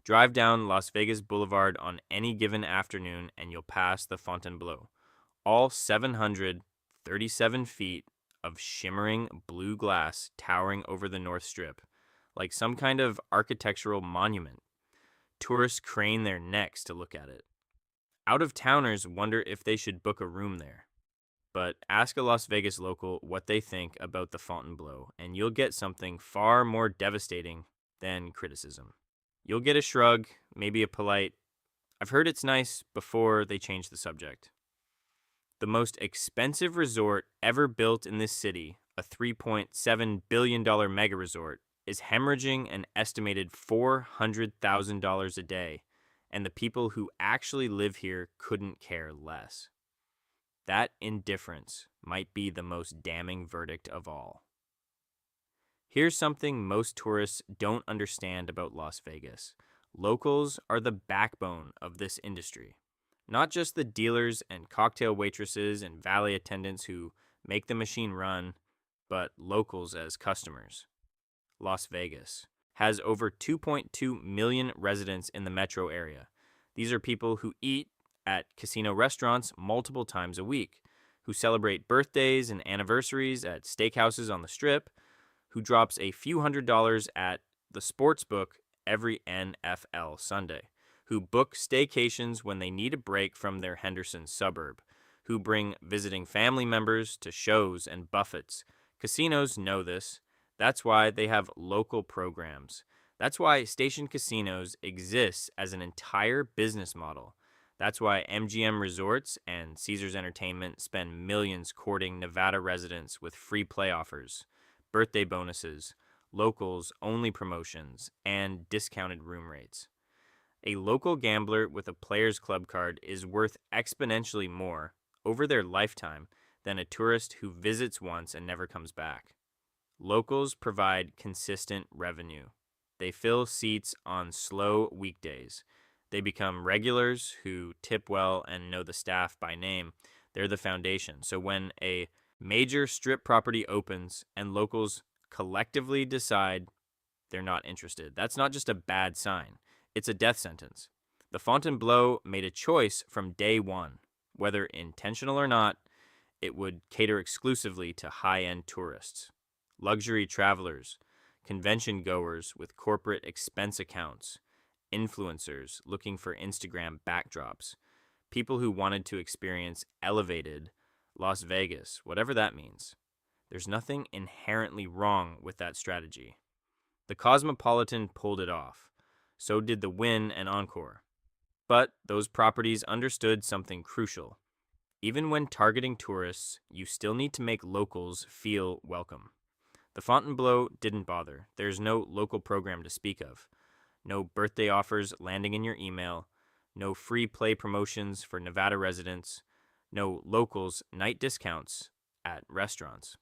Drive down Las Vegas Boulevard on any given afternoon and you'll pass the Fontainebleau, all 737 feet of shimmering blue glass towering over the North Strip, like some kind of architectural monument. Tourists crane their necks to look at it. Out-of-towners wonder if they should book a room there. But ask a Las Vegas local what they think about the Fontainebleau, and you'll get something far more devastating than criticism. You'll get a shrug, maybe a polite, "I've heard it's nice," before they change the subject. The most expensive resort ever built in this city, a $3.7 billion mega resort, is hemorrhaging an estimated $400,000 a day, and the people who actually live here couldn't care less. That indifference might be the most damning verdict of all. Here's something most tourists don't understand about Las Vegas. Locals are the backbone of this industry. Not just the dealers and cocktail waitresses and valet attendants who make the machine run, but locals as customers. Las Vegas has over 2.2 million residents in the metro area. These are people who eat at casino restaurants multiple times a week, who celebrate birthdays and anniversaries at steakhouses on the Strip, who drops a few $100s at the sports book every NFL Sunday, who book staycations when they need a break from their Henderson suburb, who bring visiting family members to shows and buffets. Casinos know this. That's why they have local programs. That's why Station Casinos exists as an entire business model. That's why MGM Resorts and Caesars Entertainment spend millions courting Nevada residents with free play offers, birthday bonuses, locals-only promotions, and discounted room rates. A local gambler with a Players Club card is worth exponentially more over their lifetime than a tourist who visits once and never comes back. Locals provide consistent revenue. They fill seats on slow weekdays. They become regulars who tip well and know the staff by name. They're the foundation. So when a major strip property opens and locals collectively decide they're not interested, that's not just a bad sign. It's a death sentence. The Fontainebleau made a choice from day one. Whether intentional or not, it would cater exclusively to high-end tourists, luxury travelers, convention goers with corporate expense accounts, influencers looking for Instagram backdrops, people who wanted to experience elevated Las Vegas, whatever that means. There's nothing inherently wrong with that strategy. The Cosmopolitan pulled it off. So did the Wynn and Encore. But those properties understood something crucial. Even when targeting tourists, you still need to make locals feel welcome. The Fontainebleau didn't bother. There's no local program to speak of. No birthday offers landing in your email. No free play promotions for Nevada residents. No locals night discounts at restaurants.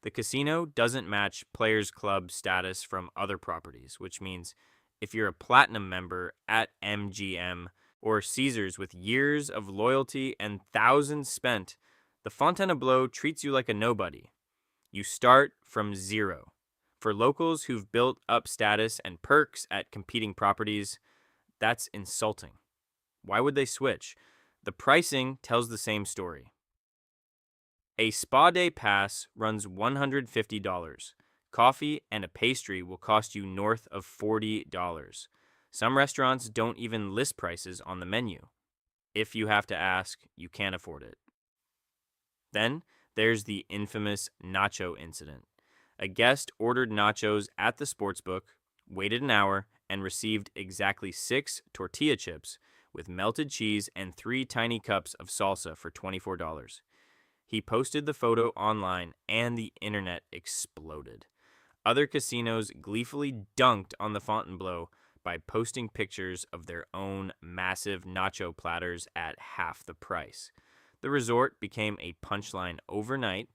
The casino doesn't match Players Club status from other properties, which means if you're a platinum member at MGM or Caesars with years of loyalty and thousands spent, the Fontainebleau treats you like a nobody. You start from zero. For locals who've built up status and perks at competing properties, that's insulting. Why would they switch? The pricing tells the same story. A spa day pass runs $150. Coffee and a pastry will cost you north of $40. Some restaurants don't even list prices on the menu. If you have to ask, you can't afford it. Then there's the infamous nacho incident. A guest ordered nachos at the sportsbook, waited an hour, and received exactly 6 tortilla chips with melted cheese and 3 tiny cups of salsa for $24. He posted the photo online and the internet exploded. Other casinos gleefully dunked on the Fontainebleau by posting pictures of their own massive nacho platters at half the price. The resort became a punchline overnight,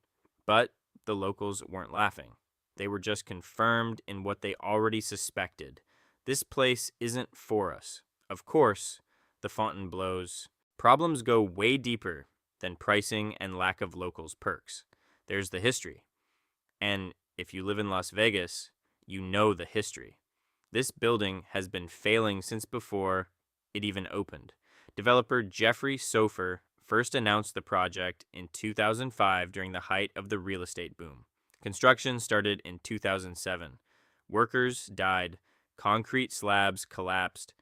but the locals weren't laughing. They were just confirmed in what they already suspected. This place isn't for us. Of course, the Fontainebleau's problems go way deeper than pricing and lack of locals' perks. There's the history. And if you live in Las Vegas, you know the history. This building has been failing since before it even opened. Developer Jeffrey Sofer first announced the project in 2005 during the height of the real estate boom. Construction started in 2007. Workers died, concrete slabs collapsed,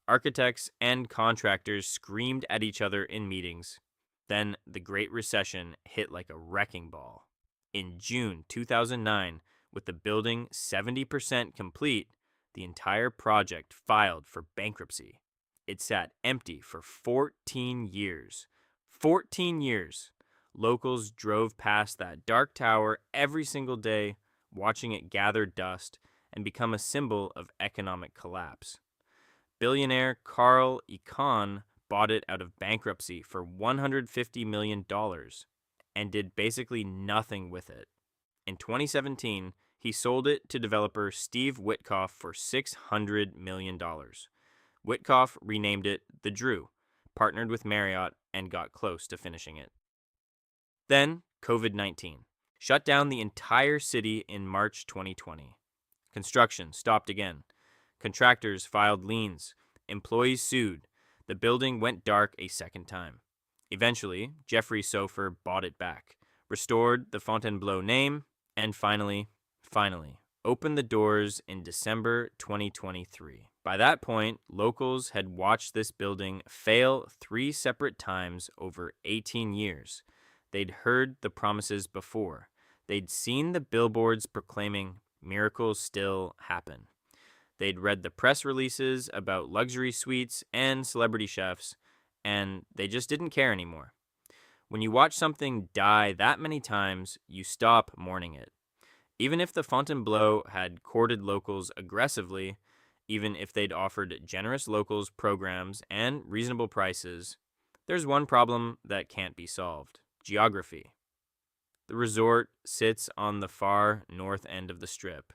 architects and contractors screamed at each other in meetings. Then the Great Recession hit like a wrecking ball. In June 2009, with the building 70% complete, the entire project filed for bankruptcy. It sat empty for 14 years. 14 years. Locals drove past that dark tower every single day, watching it gather dust and become a symbol of economic collapse. Billionaire Carl Icahn bought it out of bankruptcy for $150 million and did basically nothing with it. In 2017, he sold it to developer Steve Witkoff for $600 million. Witkoff renamed it The Drew, partnered with Marriott, and got close to finishing it. Then, COVID-19 shut down the entire city in March 2020. Construction stopped again. Contractors filed liens. Employees sued. The building went dark a second time. Eventually, Jeffrey Sofer bought it back, restored the Fontainebleau name, and finally, opened the doors in December 2023. By that point, locals had watched this building fail 3 separate times over 18 years. They'd heard the promises before. They'd seen the billboards proclaiming miracles still happen. They'd read the press releases about luxury suites and celebrity chefs, and they just didn't care anymore. When you watch something die that many times, you stop mourning it. Even if the Fontainebleau had courted locals aggressively, even if they'd offered generous locals programs and reasonable prices, there's one problem that can't be solved: geography. The resort sits on the far north end of the Strip,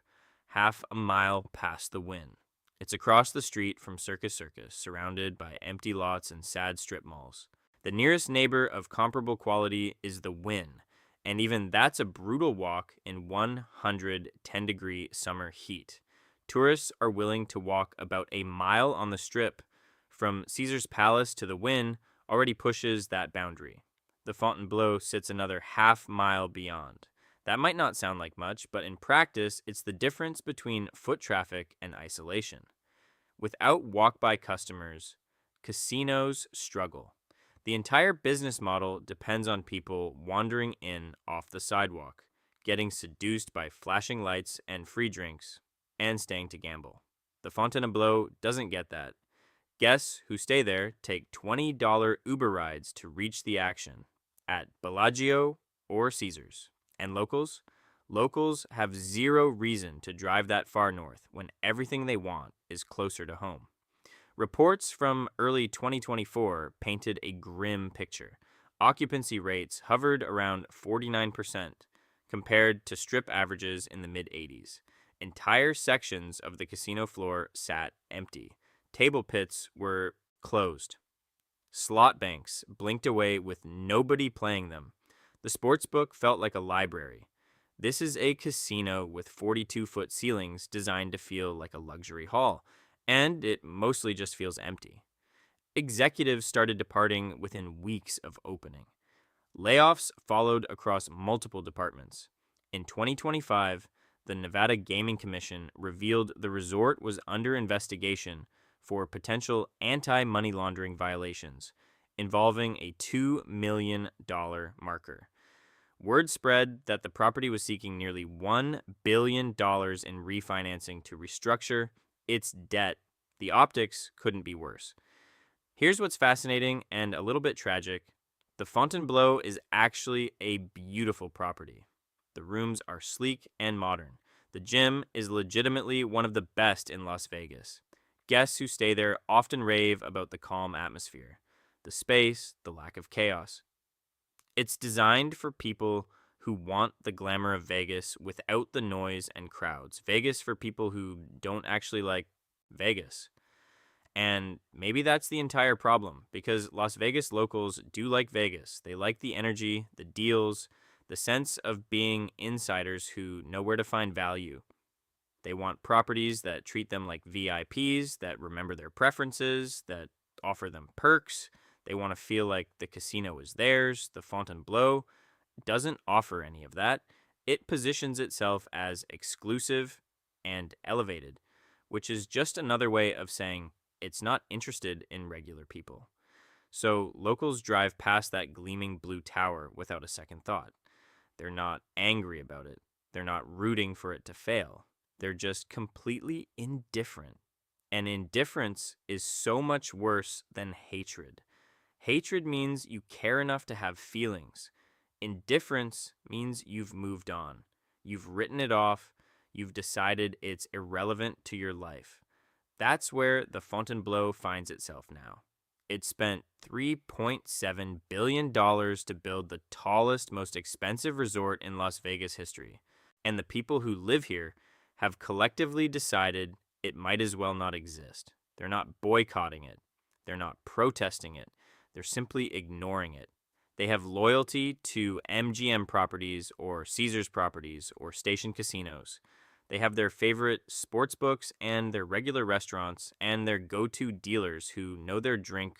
half a mile past the Wynn. It's across the street from Circus Circus, surrounded by empty lots and sad strip malls. The nearest neighbor of comparable quality is the Wynn, and even that's a brutal walk in 110-degree summer heat. Tourists are willing to walk about a mile on the Strip. From Caesar's Palace to the Wynn already pushes that boundary. The Fontainebleau sits another half mile beyond. That might not sound like much, but in practice, it's the difference between foot traffic and isolation. Without walk-by customers, casinos struggle. The entire business model depends on people wandering in off the sidewalk, getting seduced by flashing lights and free drinks, and staying to gamble. The Fontainebleau doesn't get that. Guests who stay there take $20 Uber rides to reach the action at Bellagio or Caesars. And locals? Locals have zero reason to drive that far north when everything they want is closer to home. Reports from early 2024 painted a grim picture. Occupancy rates hovered around 49% compared to Strip averages in the mid-80s. Entire sections of the casino floor sat empty. Table pits were closed. Slot banks blinked away with nobody playing them. The sportsbook felt like a library. This is a casino with 42-foot ceilings designed to feel like a luxury hall, and it mostly just feels empty. Executives started departing within weeks of opening. Layoffs followed across multiple departments. In 2025, the Nevada Gaming Commission revealed the resort was under investigation for potential anti-money laundering violations involving a $2 million marker. Word spread that the property was seeking nearly $1 billion in refinancing to restructure its debt. The optics couldn't be worse. Here's what's fascinating and a little bit tragic. The Fontainebleau is actually a beautiful property. The rooms are sleek and modern. The gym is legitimately one of the best in Las Vegas. Guests who stay there often rave about the calm atmosphere, the space, the lack of chaos. It's designed for people who want the glamour of Vegas without the noise and crowds. Vegas for people who don't actually like Vegas. And maybe that's the entire problem, because Las Vegas locals do like Vegas. They like the energy, the deals, the sense of being insiders who know where to find value. They want properties that treat them like VIPs, that remember their preferences, that offer them perks. They want to feel like the casino is theirs. The Fontainebleau doesn't offer any of that. It positions itself as exclusive and elevated, which is just another way of saying it's not interested in regular people. So locals drive past that gleaming blue tower without a second thought. They're not angry about it. They're not rooting for it to fail. They're just completely indifferent. And indifference is so much worse than hatred. Hatred means you care enough to have feelings. Indifference means you've moved on. You've written it off. You've decided it's irrelevant to your life. That's where the Fontainebleau finds itself now. It spent $3.7 billion to build the tallest, most expensive resort in Las Vegas history. And the people who live here have collectively decided it might as well not exist. They're not boycotting it. They're not protesting it. They're simply ignoring it. They have loyalty to MGM properties or Caesars properties or station casinos. They have their favorite sports books and their regular restaurants and their go-to dealers who know their drink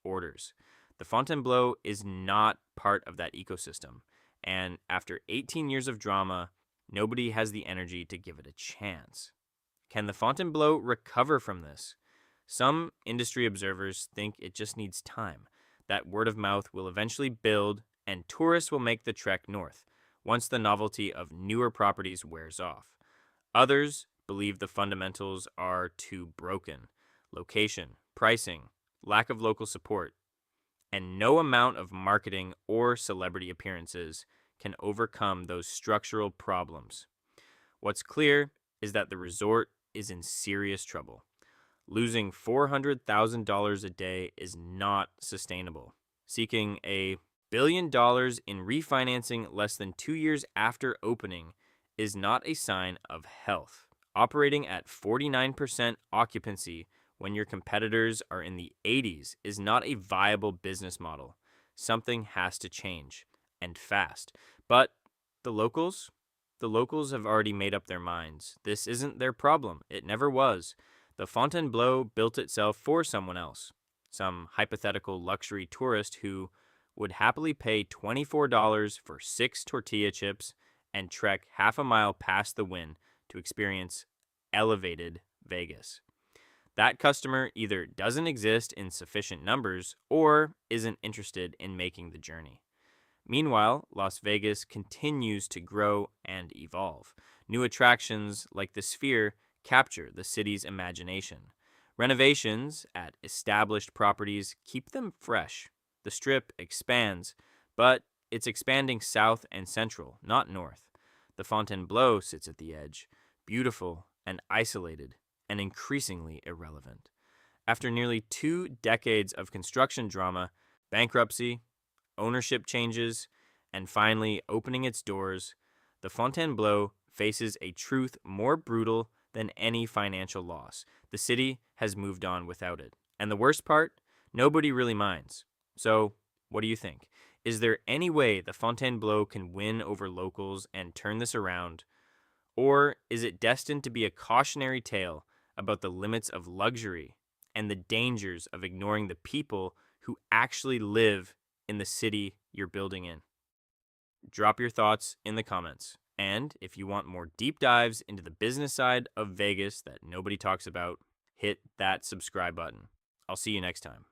orders. The Fontainebleau is not part of that ecosystem. And after 18 years of drama, nobody has the energy to give it a chance. Can the Fontainebleau recover from this? Some industry observers think it just needs time. That word of mouth will eventually build, and tourists will make the trek north once the novelty of newer properties wears off. Others believe the fundamentals are too broken. Location, pricing, lack of local support, and no amount of marketing or celebrity appearances can overcome those structural problems. What's clear is that the resort is in serious trouble. Losing $400,000 a day is not sustainable. Seeking $1 billion in refinancing less than 2 years after opening is not a sign of health. Operating at 49% occupancy when your competitors are in the 80s is not a viable business model. Something has to change, and fast. But the locals? The locals have already made up their minds. This isn't their problem. It never was. The Fontainebleau built itself for someone else, some hypothetical luxury tourist who would happily pay $24 for 6 tortilla chips and trek half a mile past the Wynn to experience elevated Vegas. That customer either doesn't exist in sufficient numbers or isn't interested in making the journey. Meanwhile, Las Vegas continues to grow and evolve. New attractions like the Sphere capture the city's imagination. Renovations at established properties keep them fresh. The Strip expands, but it's expanding south and central, not north. The Fontainebleau sits at the edge, beautiful and isolated, and increasingly irrelevant. After nearly 2 decades of construction drama, bankruptcy, ownership changes, and finally opening its doors, the Fontainebleau faces a truth more brutal than any financial loss. The city has moved on without it. And the worst part, nobody really minds. So, what do you think? Is there any way the Fontainebleau can win over locals and turn this around? Or is it destined to be a cautionary tale about the limits of luxury and the dangers of ignoring the people who actually live in the city you're building in? Drop your thoughts in the comments. And if you want more deep dives into the business side of Vegas that nobody talks about, hit that subscribe button. I'll see you next time.